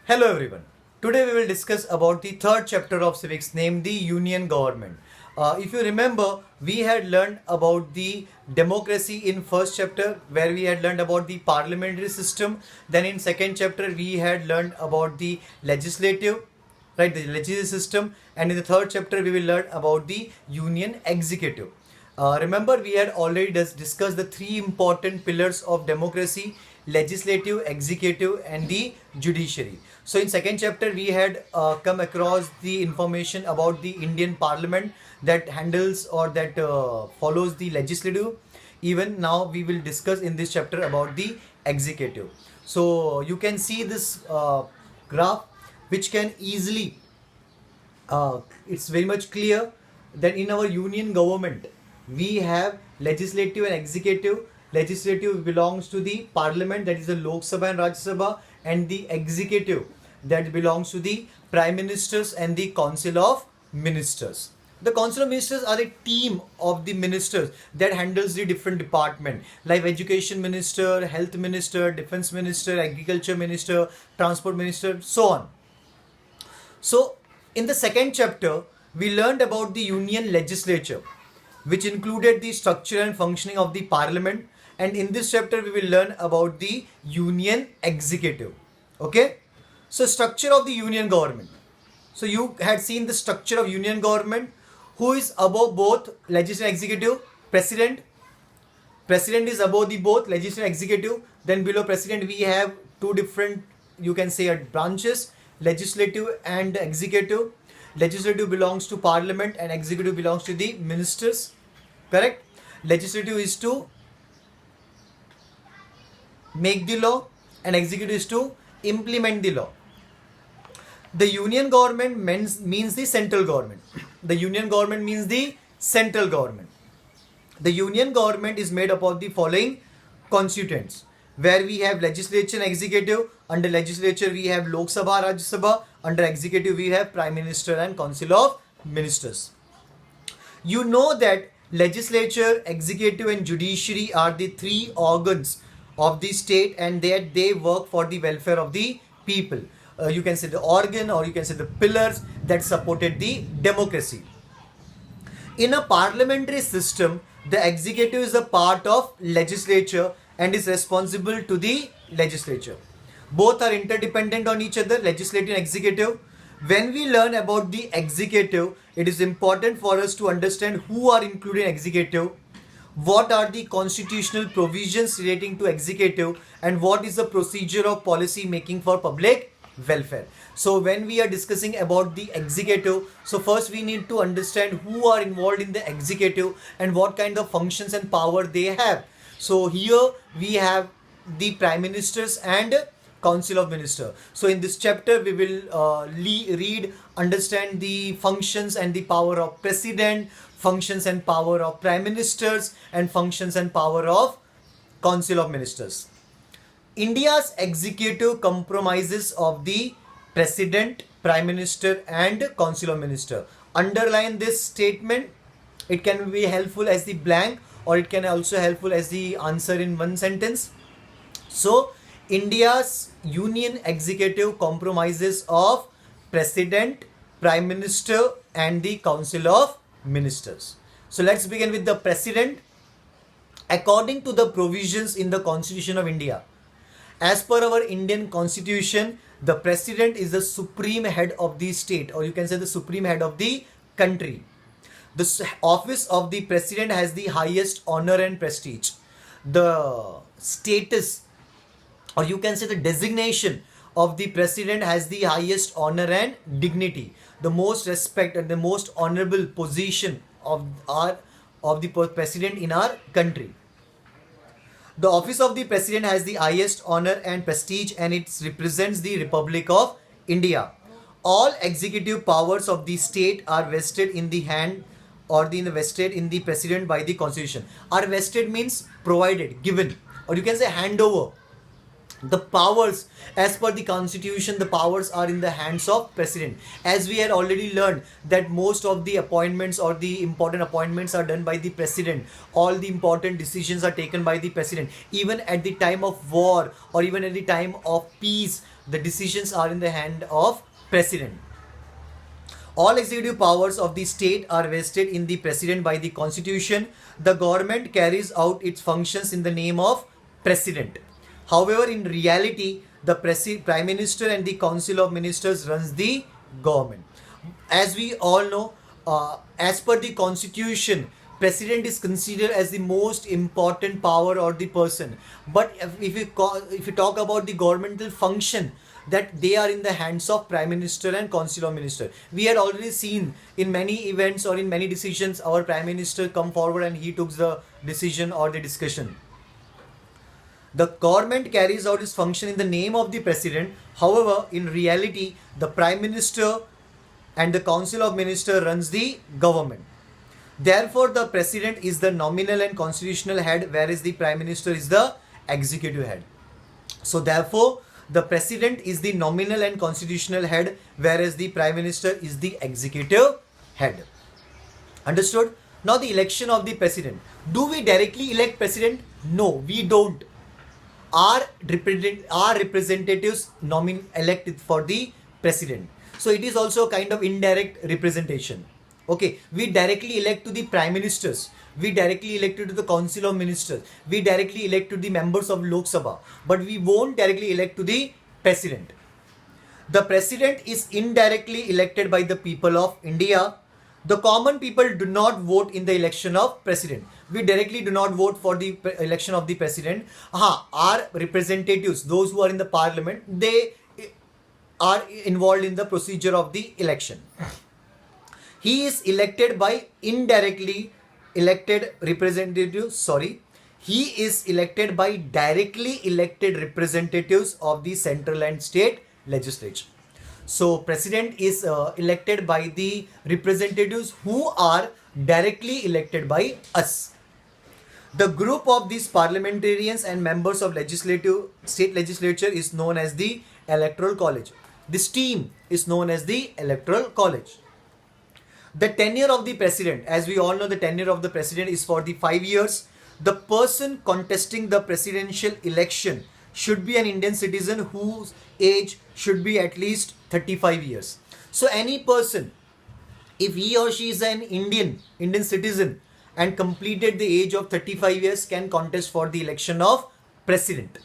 Hello everyone. Today we will discuss about the third chapter of civics named the Union Government. If you remember, we had learned about the democracy in first chapter where we had learned about the parliamentary system. Then in second chapter we had learned about the legislative, right, the legislative system. And in the third chapter we will learn about the union executive. Remember, we had already discussed the three important pillars of democracy: legislative, executive, and the judiciary. So, in second chapter, we had come across the information about the Indian Parliament that handles or that follows the legislative. Even now, we will discuss in this chapter about the executive. So, you can see this graph, which can easily it's very much clear that in our union government we have legislative and executive. Legislative belongs to the parliament, that is the Lok Sabha and Rajya Sabha, and the executive that belongs to the prime ministers and the council of ministers. The council of ministers are a team of the ministers that handles the different department like education minister, health minister, defense minister, agriculture minister, transport minister, so on. So, in the second chapter, we learned about the union legislature, which included the structure and functioning of the parliament. And in this chapter, we will learn about the union executive. Okay? So, structure of the union government. So, you had seen the structure of union government. Who is above both legislative and executive? President. President is above the both legislative and executive. Then below president, we have two different, you can say, branches: legislative and executive. Legislative belongs to parliament and executive belongs to the ministers. Correct? Legislative is to make the law and executive is to implement the law. The union government means the central government. The union government means the central government. The union government is made up of the following constituents, where we have legislature and executive. Under legislature we have Lok Sabha, Rajya Sabha. Under executive we have prime minister and council of ministers. You know that legislature, executive and judiciary are the three organs of the state, and that they work for the welfare of the people. You can say the organ, or you can say the pillars that supported the democracy. In a parliamentary system, the executive is a part of legislature and is responsible to the legislature. Both are interdependent on each other, legislative and executive. When we learn about the executive, it is important for us to understand who are included in executive, what are the constitutional provisions relating to executive, and what is the procedure of policy making for public welfare. So when we are discussing about the executive, so first we need to understand who are involved in the executive and what kind of functions and power they have. So here we have the prime ministers and council of minister. So in this chapter we will read, understand the functions and the power of president, functions and power of prime ministers, and functions and power of council of ministers. India's executive comprises of the president, prime minister and council of minister. Underline this statement. It can be helpful as the blank, or it can also helpful as the answer in one sentence. So India's union executive comprises of president, prime minister and the council of ministers. So let's begin with the president. According to the provisions in the Constitution of India, as per our Indian Constitution, the president is the supreme head of the state, or you can say the supreme head of the country. The office of the president has the highest honor and prestige. The status, or you can say the designation of the president, has the highest honor and dignity, the most respect and the most honorable position of the president in our country. The office of the president has the highest honor and prestige, and it represents the Republic of India. All executive powers of the state are vested in the hand, or vested in the president by the constitution. Are vested means provided, given, or you can say hand over. The powers, as per the constitution, the powers are in the hands of president. As we had already learned that most of the appointments or the important appointments are done by the president. All the important decisions are taken by the president. Even at the time of war or even at the time of peace, The decisions are in the hand of president. All executive powers of the state are vested in the president by the constitution. The government carries out its functions in the name of president. However, in reality, the prime minister and the council of ministers runs the government. As we all know, as per the constitution, president is considered as the most important power or the person. But if you talk about the governmental function, that they are in the hands of prime minister and council of minister. We had already seen in many events or in many decisions, our prime minister come forward and he took the decision or the discussion. The government carries out its function in the name of the president. However, in reality, the prime minister and the council of minister runs the government. Therefore, the president is the nominal and constitutional head, whereas the prime minister is the executive head. So therefore, the president is the nominal and constitutional head, whereas the prime minister is the executive head. Understood? Now the election of the president. Do we directly elect president? No, we don't. Our representatives elected for the president. So it is also a kind of indirect representation. Okay, we directly elect to the prime ministers. We directly elect to the council of ministers. We directly elect to the members of Lok Sabha. But we won't directly elect to the president. The president is indirectly elected by the people of India. The common people do not vote in the election of president. We directly do not vote for the election of the president. Our representatives, those who are in the parliament, they are involved in the procedure of the election. He is elected by indirectly elected representatives. He is elected by directly elected representatives of the central and state legislature. So president is elected by the representatives who are directly elected by us. The group of these parliamentarians and members of state legislature is known as the electoral college. This team is known as the electoral college. The tenure of the president, as we all know, the tenure of the president is for the 5 years. The person contesting the presidential election should be an Indian citizen whose age should be at least 35 years. So any person, if he or she is an Indian citizen and completed the age of 35 years, can contest for the election of president.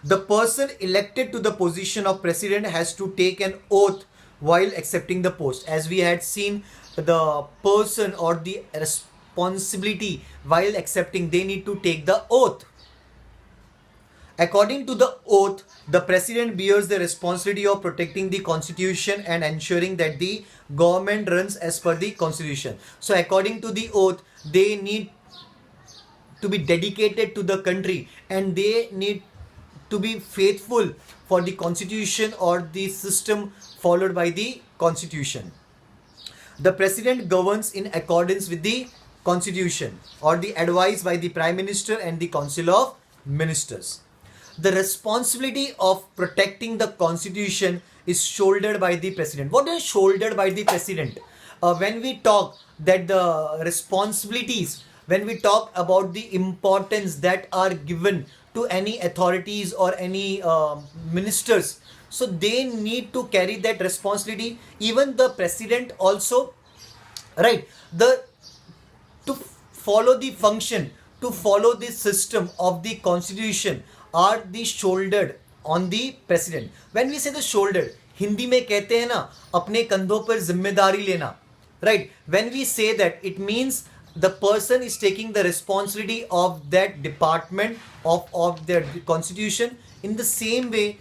The person elected to the position of president has to take an oath while accepting the post. As we had seen, the person or the responsibility while accepting, they need to take the oath. According to the oath, the president bears the responsibility of protecting the constitution and ensuring that the government runs as per the constitution. So according to the oath, they need to be dedicated to the country and they need to be faithful for the constitution or the system followed by the constitution. The president governs in accordance with the constitution or the advice by the prime minister and the council of ministers. The responsibility of protecting the constitution is shouldered by the president. What is shouldered by the president? When we talk that the responsibilities, when we talk about the importance that are given to any authorities or any ministers, so they need to carry that responsibility. Even the president also, right? To follow the function, to follow the system of the constitution are the shouldered on the president. When we say the shouldered, Hindi में कहते हैं ना अपने कंधों पर जिम्मेदारी लेना, right? When we say that, it means the person is taking the responsibility of that department of their constitution. In the same way,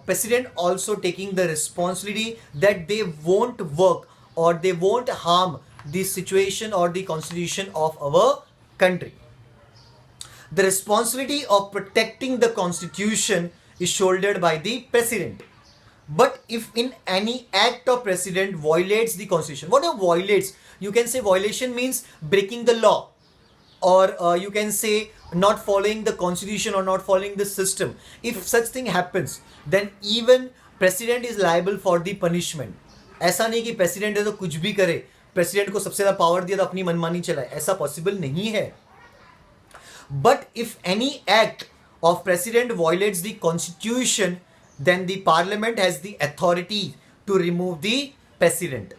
president also taking the responsibility that they won't work or they won't harm the situation or the constitution of our country. The responsibility of protecting the constitution is shouldered by the president. But if in any act of president violates the constitution, what are violates? You can say violation means breaking the law, or you can say not following the constitution or not following the system. If such thing happens, then even president is liable for the punishment. ऐसा नहीं कि president है तो कुछ भी करे, president को सबसे ज़्यादा power दिया तो अपनी मनमानी चलाए, ऐसा possible नहीं है. But if any act of president violates the constitution, then the parliament has the authority to remove the president.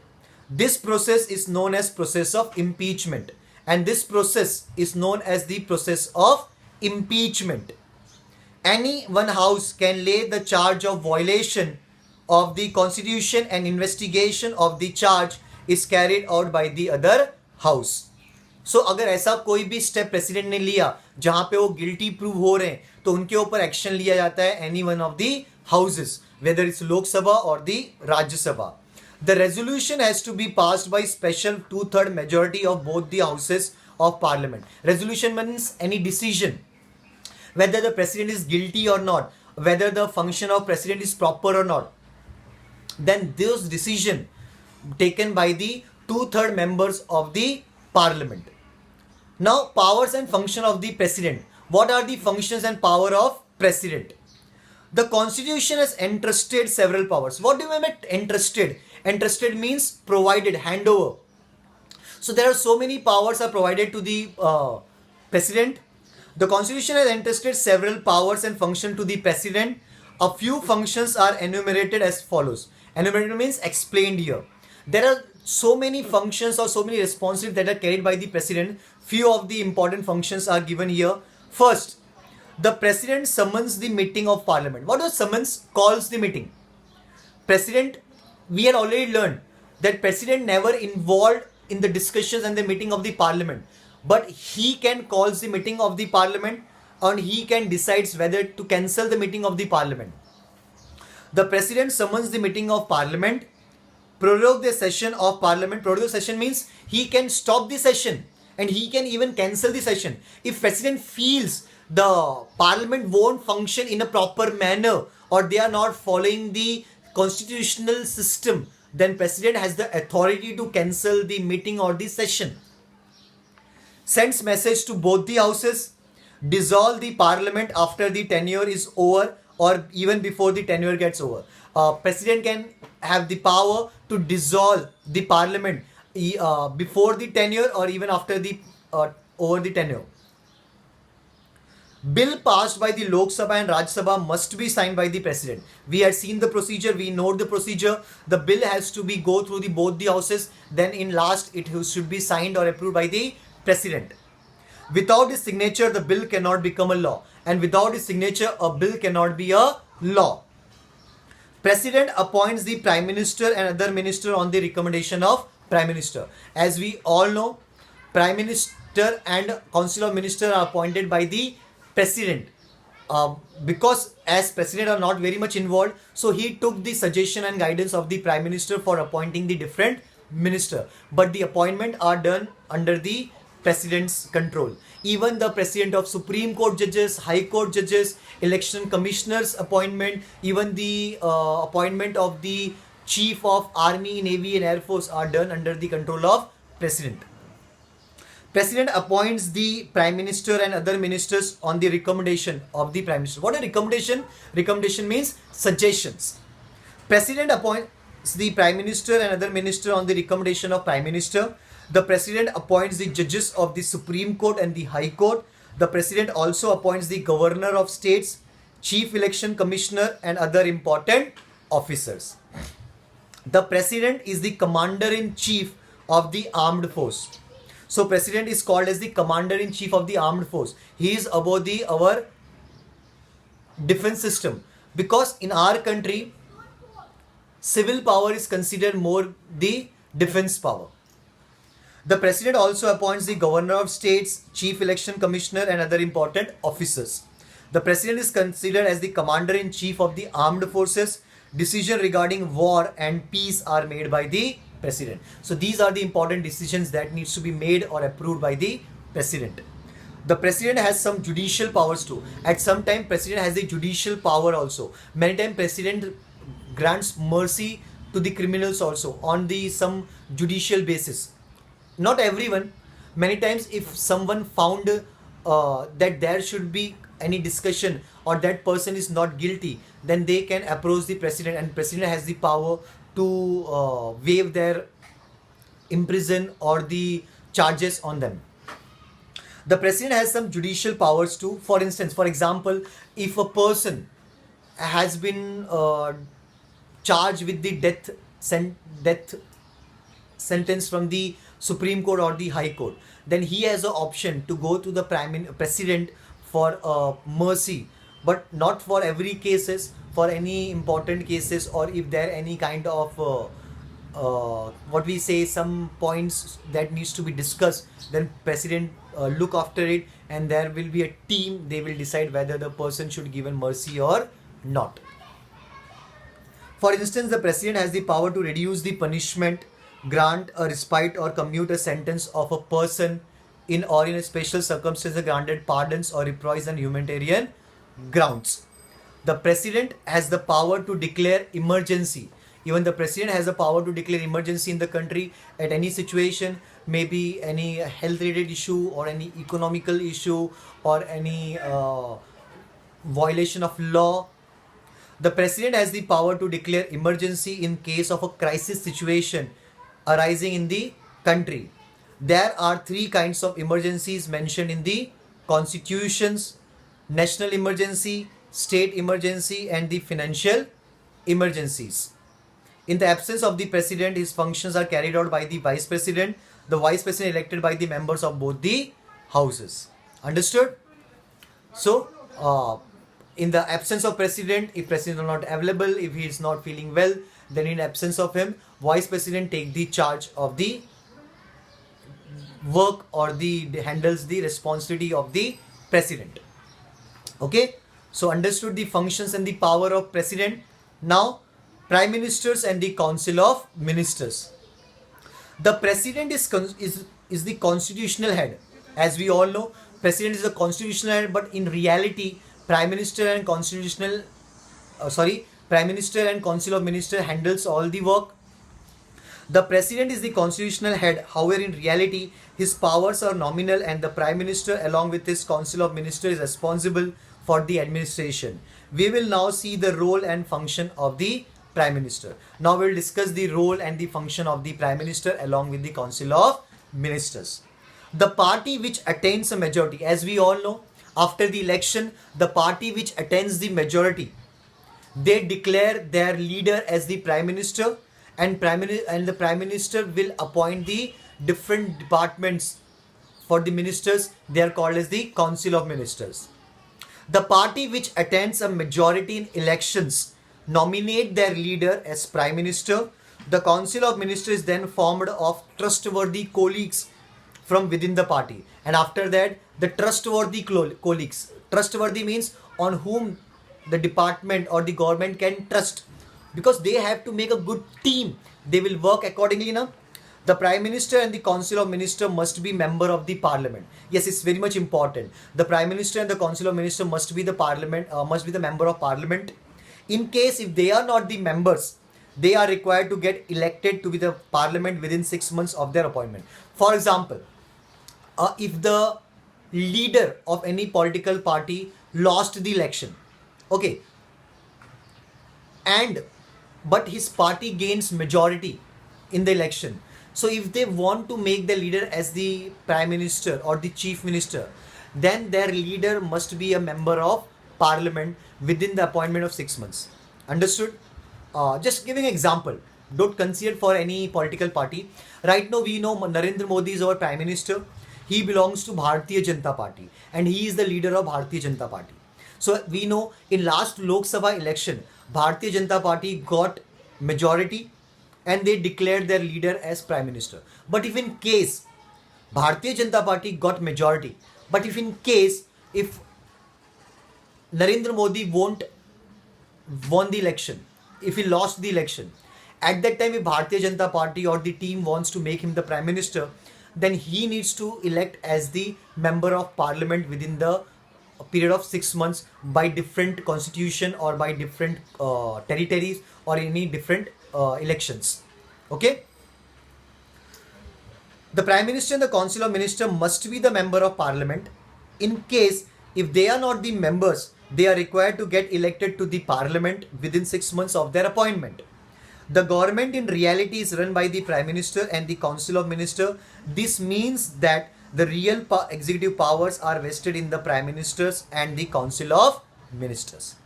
This process is known as process of impeachment, and this process is known as the process of impeachment. Any one house can lay the charge of violation of the constitution and investigation of the charge is carried out by the other house. So अगर ऐसा कोई भी step president ने लिया जहां पे वो guilty prove हो रहे हैं तो उनके ऊपर एक्शन लिया जाता है any one of the houses, whether it's Lok Sabha और the Rajya Sabha. The resolution has to be passed by special 2/3 majority of both the houses of parliament. Resolution means any decision, whether the president is guilty or not, whether the function of president is proper or not. Then those decision taken by the 2/3 members of the parliament. Now, powers and function of the president. What are the functions and power of president? The constitution has entrusted several powers. What do you mean by entrusted? Entrusted means provided, handover. So there are so many powers are provided to the president. The constitution has entrusted several powers and functions to the president. A few functions are enumerated as follows. Enumerated means explained here. There are so many functions or so many responsibilities that are carried by the president. Few of the important functions are given here. First, the president summons the meeting of parliament. What does summons? Calls the meeting. President, we had already learned that president never involved in the discussions and the meeting of the parliament, but he can call the meeting of the parliament and he can decide whether to cancel the meeting of the parliament. The president summons the meeting of parliament, prorogue the session of parliament. Prorogue session means he can stop the session and he can even cancel the session. If president feels the parliament won't function in a proper manner or they are not following the constitutional system, then president has the authority to cancel the meeting or the session. Sends message to both the houses, dissolve the parliament after the tenure is over or even before the tenure gets over. President can have the power to dissolve the parliament before the tenure or even after the over the tenure. Bill passed by the Lok Sabha and Rajya Sabha must be signed by the president. We had seen the procedure, we know the procedure. The bill has to be go through the both the houses, then in last it should be signed or approved by the president. Without his signature, the bill cannot become a law, and without his signature, a bill cannot be a law. President appoints the prime minister and other minister on the recommendation of prime minister. As we all know, prime minister and council of ministers are appointed by the president. Because as president are not very much involved, so he took the suggestion and guidance of the prime minister for appointing the different minister. But the appointment are done under the president's control. Even the president of Supreme Court judges, High Court judges, election commissioners appointment, even the appointment of the chief of army, navy and air force are done under the control of president. President appoints the prime minister and other ministers on the recommendation of the prime minister. What is recommendation? Recommendation means suggestions. President appoints the prime minister and other minister on the recommendation of prime minister. The president appoints the judges of the Supreme Court and the High Court. The president also appoints the governor of states, chief election commissioner and other important officers. The president is the commander-in-chief of the armed force. So president is called as the commander-in-chief of the armed force. He is above our defense system, because in our country civil power is considered more the defense power. The president also appoints the governor of states, chief election commissioner and other important officers. The president is considered as the commander-in-chief of the armed forces. Decision regarding war and peace are made by the president. So these are the important decisions that needs to be made or approved by the president. The president has some judicial powers too. At some time president has the judicial power also. Many times president grants mercy to the criminals also on the some judicial basis. Not everyone. Many times if someone found that there should be any discussion or that person is not guilty, then they can approach the president and president has the power to waive their imprison or the charges on them. The president has some judicial powers too. For instance, for example, if a person has been charged with the death sentence from the Supreme Court or the High Court, then he has an option to go to the president for mercy, but not for every cases, for any important cases, or if there any kind of what we say, some points that needs to be discussed, then president look after it, and there will be a team, they will decide whether the person should given mercy or not. For instance, the president has the power to reduce the punishment, grant a respite or commute a sentence of a person in or in a special circumstance granted pardons or reprisals on humanitarian grounds. The president has the power to declare emergency. Even the president has the power to declare emergency in the country at any situation, maybe any health related issue or any economical issue or any violation of law. The president has the power to declare emergency in case of a crisis situation arising in the country. There are three kinds of emergencies mentioned in the constitutions: national emergency, state emergency, and the financial emergencies. In the absence of the president, his functions are carried out by the vice president. The vice president elected by the members of both the houses. Understood? So, in the absence of president, if president is not available, if he is not feeling well, then in absence of him, vice president take the charge of the work or the handles the responsibility of the president. Okay, so understood the functions and the power of president. Now, prime ministers and the council of ministers. The president is the constitutional head. As we all know, president is the constitutional head, but in reality, prime minister and prime minister and council of minister handles all the work. The president is the constitutional head. However, in reality, his powers are nominal, and the prime minister along with his council of ministers is responsible for the administration. We will now see the role and function of the prime minister. Now we will discuss the role and the function of the prime minister along with the council of ministers. The party which attains a majority, as we all know, after the election, the party which attains the majority, they declare their leader as the prime minister, and the prime minister will appoint the different departments for the ministers. They are called as the council of ministers. The party which attains a majority in elections nominate their leader as prime minister. The council of ministers is then formed of trustworthy colleagues from within the party, and after that the trustworthy colleagues, trustworthy means on whom the department or the government can trust, because they have to make a good team, they will work accordingly now. The prime minister and the council of minister must be member of the parliament. Yes, it's very much important. The prime minister and the council of minister must be the member of parliament. In case if they are not the members, they are required to get elected to be the parliament within 6 months of their appointment. For example, if the leader of any political party lost the election, okay, but his party gains majority in the election, so if they want to make the leader as the prime minister or the chief minister, then their leader must be a member of parliament within the appointment of 6 months. Understood? Just giving example, don't consider for any political party. Right now we know Narendra Modi is our prime minister. He belongs to Bharatiya Janata Party and he is the leader of Bharatiya Janata Party. So we know in last Lok Sabha election, Bharatiya Janata Party got majority and they declared their leader as prime minister. But if in case Bharatiya Janata Party got majority, but if Narendra Modi won the election, if he lost the election, at that time if Bharatiya Janata Party or the team wants to make him the prime minister, then he needs to elect as the member of parliament within the period of 6 months by different constitution or by different territories or any different elections. Okay. The prime minister and the council of ministers must be the member of parliament. In case if they are not the members, they are required to get elected to the parliament within 6 months of their appointment. The government in reality is run by the prime minister and the council of ministers. This means that the real executive powers are vested in the prime ministers and the council of ministers.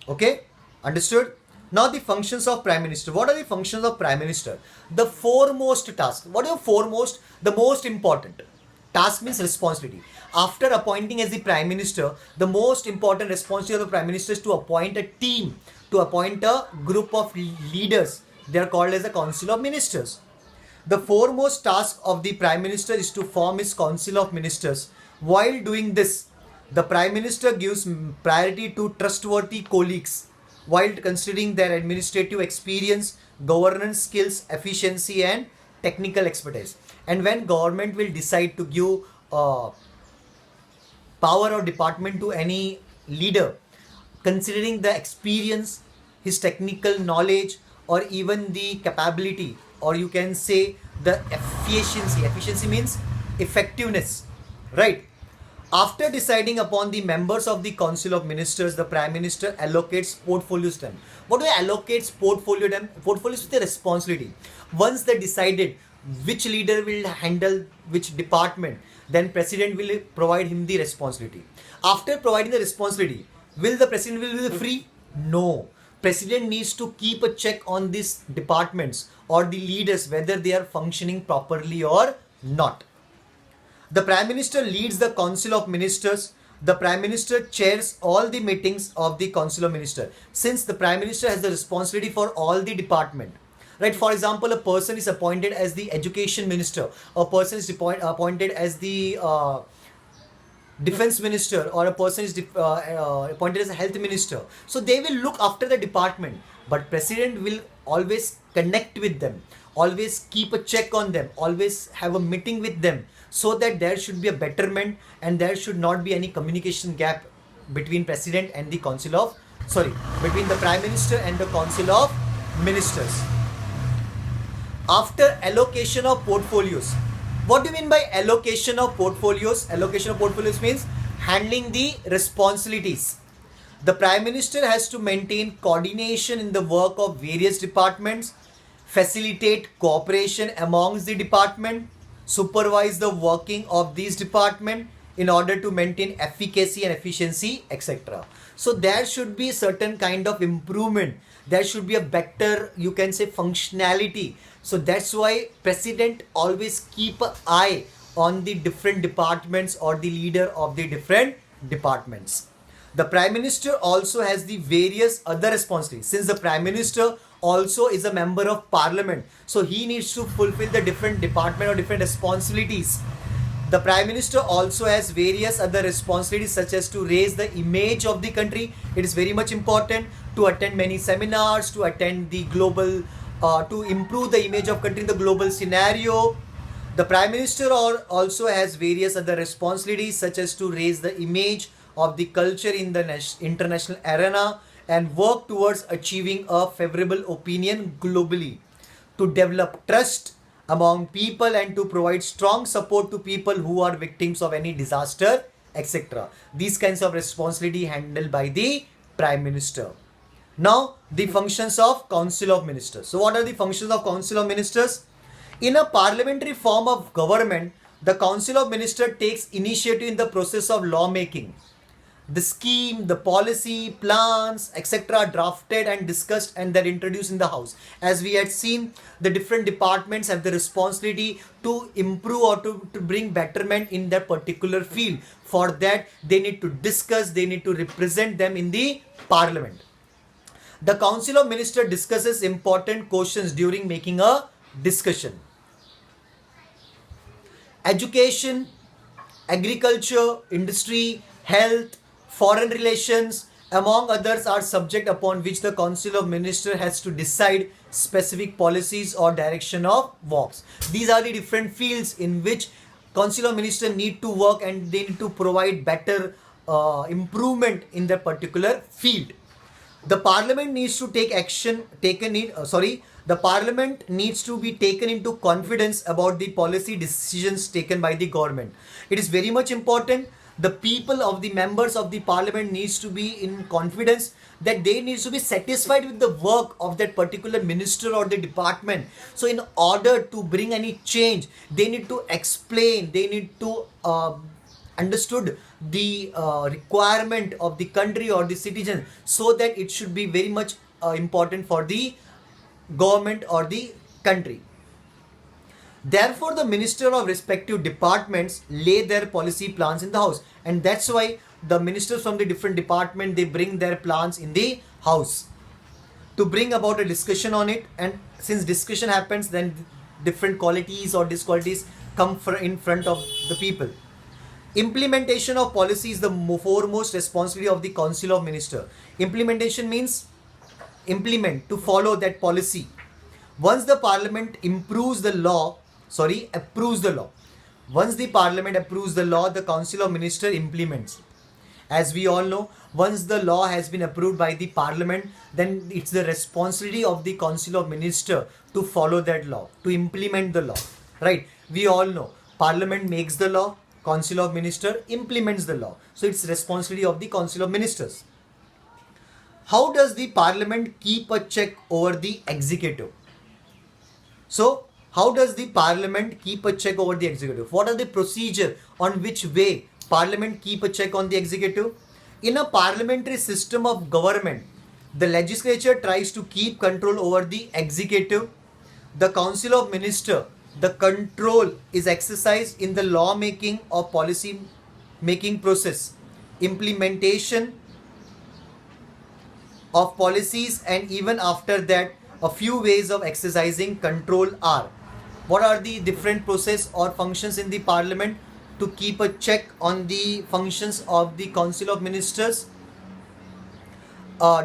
Okay. Understood? Now the functions of Prime Minister. What are the functions of Prime Minister? The foremost task. What is the foremost? The most important. Task means responsibility. After appointing as the Prime Minister, the most important responsibility of the Prime Minister is to appoint a team, to appoint a group of leaders. They are called as the Council of Ministers. The foremost task of the Prime Minister is to form his Council of Ministers. While doing this, the Prime Minister gives priority to trustworthy colleagues while considering their administrative experience, governance skills, efficiency and technical expertise. And when government will decide to give power or department to any leader, considering the experience, his technical knowledge, or even the capability, or you can say the efficiency. Efficiency means effectiveness, right? After deciding upon the members of the Council of Ministers, the Prime Minister allocates portfolios to them. What do I allocates portfolio to them? Portfolios with the responsibility. Once they decided which leader will handle which department, then President will provide him the responsibility. After providing the responsibility, will the President will be free? No. President needs to keep a check on these departments or the leaders whether they are functioning properly or not. The Prime Minister leads the Council of Ministers. The Prime Minister chairs all the meetings of the Council of Ministers. Since the Prime Minister has the responsibility for all the department, right? For example, a person is appointed as the Education Minister, a person is appointed as the Defense Minister, or a person is appointed as a Health Minister. So they will look after the department, but President will always connect with them, always keep a check on them, always have a meeting with them, so that there should be a betterment and there should not be any communication gap between President and the between the Prime Minister and the Council of Ministers. After allocation of portfolios, what do you mean by allocation of portfolios? Allocation of portfolios means handling the responsibilities. The Prime Minister has to maintain coordination in the work of various departments, facilitate cooperation amongst the department, supervise the working of these departments in order to maintain efficacy and efficiency, etc. So there should be certain kind of improvement. There should be a better, you can say, functionality. So that's why President always keep an eye on the different departments or the leader of the different departments. The Prime Minister also has the various other responsibilities. Since the Prime Minister also is a member of Parliament, so he needs to fulfill the different department or different responsibilities. The Prime Minister also has various other responsibilities, such as to raise the image of the country. It is very much important to attend many seminars, to attend the global, to improve the image of country in the global scenario. The Prime Minister also has various other responsibilities, such as to raise the image of the culture in the international arena and work towards achieving a favorable opinion globally, to develop trust among people and to provide strong support to people who are victims of any disaster, etc. These kinds of responsibility handled by the Prime Minister. Now, the functions of Council of Ministers. So what are the functions of Council of Ministers? In a parliamentary form of government, the Council of Ministers takes initiative in the process of lawmaking. The scheme, the policy, plans, etc. are drafted and discussed and they're introduced in the House. As we had seen, the different departments have the responsibility to improve or to bring betterment in their particular field. For that, they need to discuss, they need to represent them in the Parliament. The Council of Ministers discusses important questions during making a discussion. Education, agriculture, industry, health, foreign relations, among others, are subject upon which the Council of Ministers has to decide specific policies or direction of works. These are the different fields in which Council of Ministers need to work and they need to provide better improvement in their particular field. The Parliament needs to take action the Parliament needs to be taken into confidence about the policy decisions taken by the government. It is very much important. The people of the members of the Parliament needs to be in confidence that they need to be satisfied with the work of that particular minister or the department. So in order to bring any change, they need to explain, they need to understood the requirement of the country or the citizen, so that it should be very much important for the government or the country. Therefore, the minister of respective departments lay their policy plans in the house, and that's why the ministers from the different department, they bring their plans in the house to bring about a discussion on it. And since discussion happens, then different qualities or disqualities come in front of the people. Implementation of policy is the foremost responsibility of the Council of Ministers. Implementation means implement, to follow that policy. Once the parliament approves the law. Once the parliament approves the law, the Council of Ministers implements. As we all know, once the law has been approved by the parliament, then it's the responsibility of the Council of Ministers to follow that law, to implement the law. Right? We all know parliament makes the law, Council of Ministers implements the law. So it's responsibility of the Council of Ministers. How does the parliament keep a check over the executive? So, how does the parliament keep a check over the executive? What are the procedure on which way parliament keep a check on the executive? In a parliamentary system of government, the legislature tries to keep control over the executive. The Council of Ministers, the control is exercised in the law making or policy making process, implementation of policies, and even after that, a few ways of exercising control are. What are the different process or functions in the parliament to keep a check on the functions of the Council of Ministers?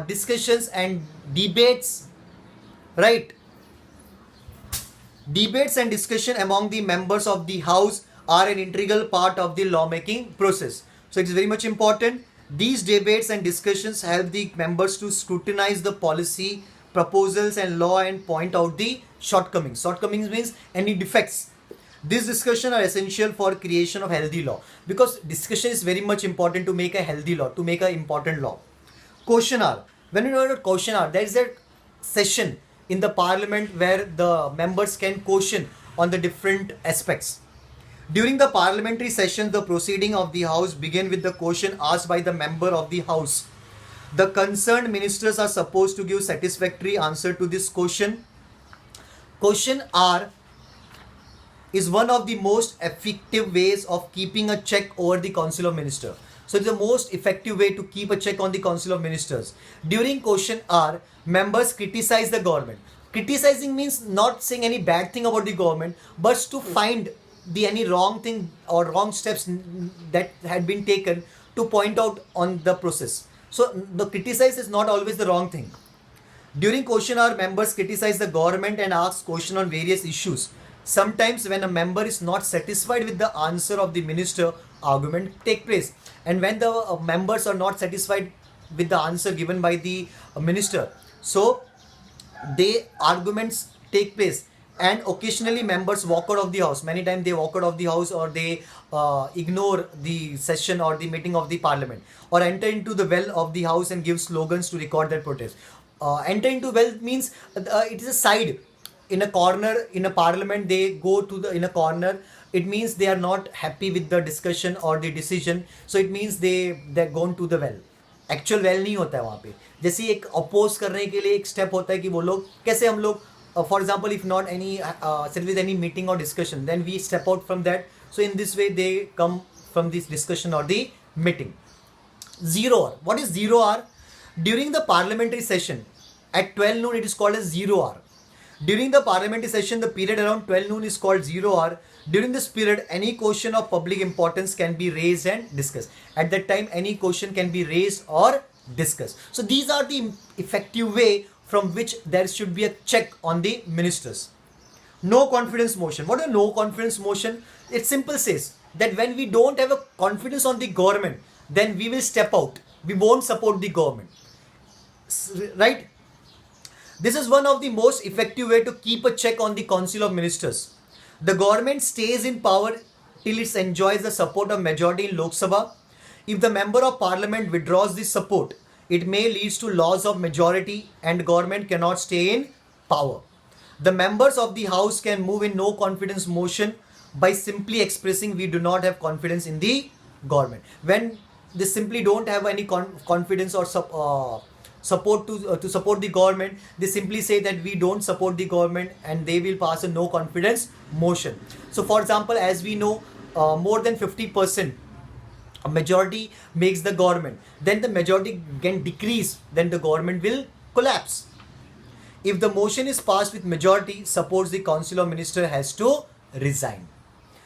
Discussions and debates, right? Debates and discussion among the members of the House are an integral part of the lawmaking process. So it's very much important. These debates and discussions help the members to scrutinize the policy, proposals and law and point out the shortcomings. Shortcomings means any defects. These discussions are essential for creation of healthy law, because discussion is very much important to make a healthy law, to make an important law. Question hour. When you know about question hour, there is a session in the parliament where the members can question on the different aspects. During the parliamentary session, the proceeding of the House begin with the question asked by the member of the House. The concerned ministers are supposed to give satisfactory answer to this question. Question hour is one of the most effective ways of keeping a check over the Council of Ministers. So it's the most effective way to keep a check on the Council of Ministers. During question hour, members criticize the government. Criticizing means not saying any bad thing about the government, but to find the any wrong thing or wrong steps that had been taken, to point out on the process. So the criticize is not always the wrong thing. During question hour, members criticize the government and ask question on various issues. Sometimes when a member is not satisfied with the answer of the minister, argument take place. And when the members are not satisfied with the answer given by the minister, so they arguments take place. And occasionally members walk out of the house. Many times they walk out of the house, or they ignore the session or the meeting of the parliament, or enter into the well of the house and give slogans to record their protest. Enter into well means it is a side. In a corner in a parliament, they go to the in a corner. It means they are not happy with the discussion or the decision. So it means they're gone to the well. Actual well नहीं होता है वहाँ पे. जैसे एक oppose करने के लिए एक स्टेप होता है कि वो लोग कैसे हम लोग for example, if not any set with any meeting or discussion, then we step out from that. So in this way they come from this discussion or the meeting. 0 hour. What is 0 hour? During the parliamentary session at 12 noon, it is called as 0 hour. During the parliamentary session, the period around 12 noon is called 0 hour. During this period, any question of public importance can be raised and discussed. At that time, any question can be raised or discussed. So these are the effective way from which there should be a check on the ministers. No confidence motion. What is a no confidence motion? It simple says that when we don't have a confidence on the government, then we will step out. We won't support the government. Right? This is one of the most effective way to keep a check on the Council of Ministers. The government stays in power till it enjoys the support of majority in Lok Sabha. If the member of parliament withdraws this support, it may lead to loss of majority and government cannot stay in power. The members of the house can move in no confidence motion by simply expressing we do not have confidence in the government. When they simply don't have any confidence or support to support the government, they simply say that we don't support the government, and they will pass a no confidence motion. So for example, as we know, more than 50% a majority makes the government, then the majority can decrease, then the government will collapse. If the motion is passed with majority, suppose the council of minister has to resign.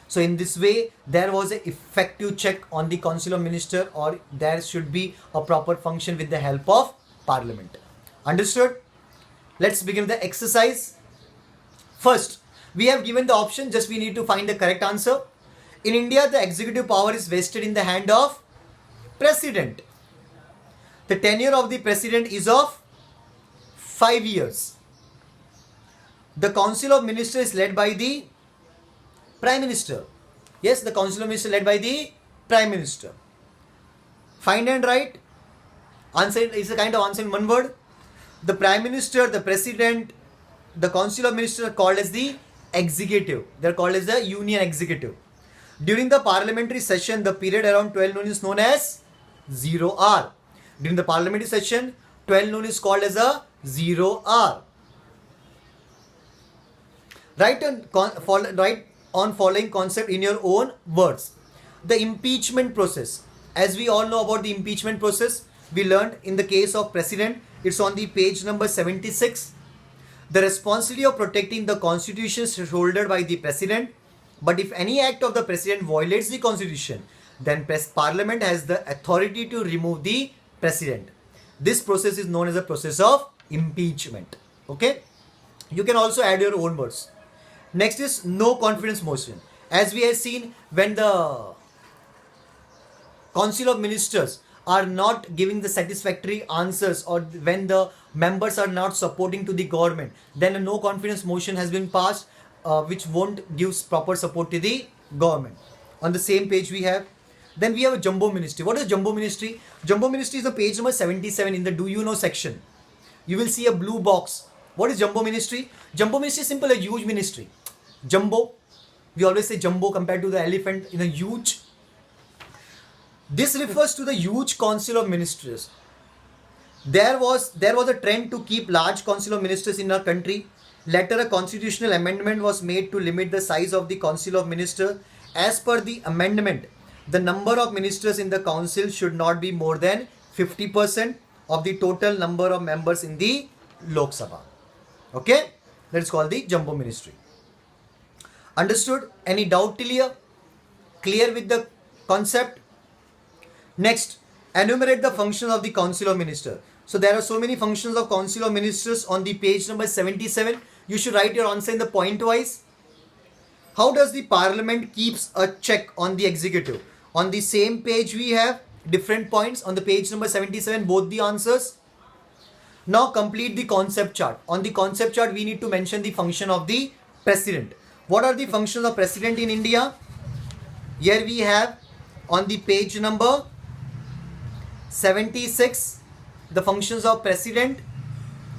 So in this way, there was an effective check on the council of minister, or there should be a proper function with the help of parliament. Understood? Let's begin the exercise. First, we have given the option, just we need to find the correct answer. In India, the executive power is vested in the hand of president. The tenure of the president is of 5 years. The council of ministers is led by the prime minister. Yes, the council of ministers led by the prime minister. Find and write. Answer is a kind of answer in one word. The prime minister, the president, the council of ministers are called as the executive. They are called as the union executive. During the parliamentary session, the period around 12 noon is known as 0 hour. During the parliamentary session, 12 noon is called as a 0 hour. Write on following concept in your own words. The impeachment process. As we all know about the impeachment process, we learned in the case of president, it's on the page number 76. The responsibility of protecting the constitution is shouldered by the president. But if any act of the president violates the constitution, then parliament has the authority to remove the president. This process is known as the process of impeachment. Okay? You can also add your own words. Next is no confidence motion. As we have seen, when the council of ministers are not giving the satisfactory answers, or when the members are not supporting to the government, then a no confidence motion has been passed, which won't give proper support to the government. On the same page we have. Then we have a jumbo ministry. What is jumbo ministry? Jumbo ministry is the page number 77 in the do you know section. You will see a blue box. What is jumbo ministry? Jumbo ministry is simple, a huge ministry. Jumbo, we always say jumbo compared to the elephant, in a huge. This refers to the huge council of ministers. There was a trend to keep large council of ministers in our country. Later, a constitutional amendment was made to limit the size of the council of ministers. As per the amendment, the number of ministers in the council should not be more than 50% of the total number of members in the Lok Sabha. Okay? That is called the jumbo ministry. Understood? Any doubt till here? Clear with the concept? Next, enumerate the functions of the council of ministers. So there are so many functions of council of ministers on the page number 77. You should write your answer in the point wise. How does the parliament keeps a check on the executive? On the same page we have different points. On the page number 77, both the answers. Now complete the concept chart. On the concept chart, we need to mention the function of the president. What are the functions of president in India? Here we have on the page number 76 the functions of president,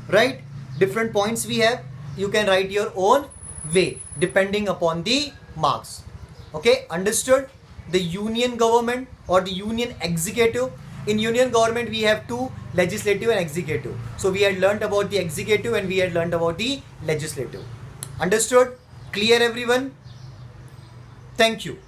right? Different points we have. You can write your own way depending upon the marks. Okay, understood? The union government or the union executive. In union government we have two, legislative and executive. So we had learnt about the executive and we had learnt about the legislative. Understood? Clear everyone? Thank you.